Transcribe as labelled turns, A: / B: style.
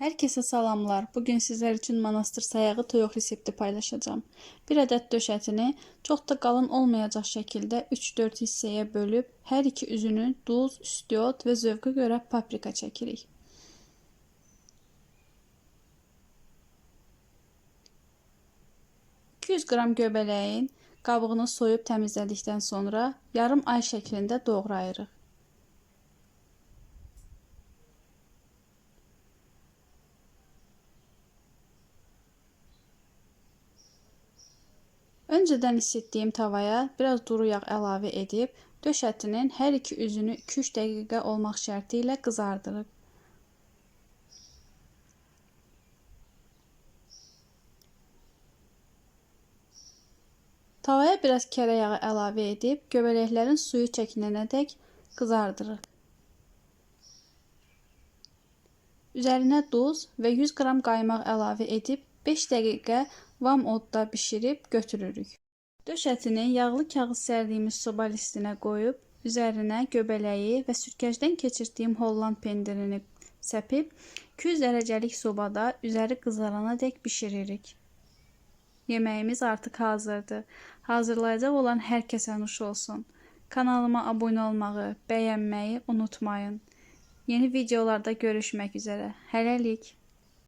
A: Herkese salamlar. Bugün sizler için manastır sayağı toyuq resepti paylaşacağım. Bir adet döşətini çox da qalın olmayacaq şəkildə 3-4 hissəyə bölüb, hər iki üzünü duz, istiot və zövqə görə paprika çəkirik. $200 qram göbələyin qabığını soyub təmizlədikdən sonra yarım ay şəklində doğrayırıq. Önceden isitdiyim tavaya biraz duru yağ əlavə edib, döşətinin hər iki üzünü 2-3 dəqiqə olmaq şərti ilə qızardırıb. Tavaya biraz kərə yağı əlavə edib, göbələklərin suyu çəkinənədək qızardırıq. Üzərinə duz və 100 qram qaymaq əlavə edib 5 dəqiqə vam odda bişirib götürürük. Döşətini yağlı kağız sərdiyimiz soba listinə qoyub, üzərinə göbələyi və sürkəcdən keçirdiyim Holland pendirini səpib, 200 dərəcəlik sobada üzəri qızarana dək bişiririk. Yeməyimiz artıq hazırdır. Hazırlayacaq olan hər kəsə nuş olsun. Kanalıma abunə olmağı, bəyənməyi unutmayın. Yeni videolarda görüşmək üzərə. Hələlik.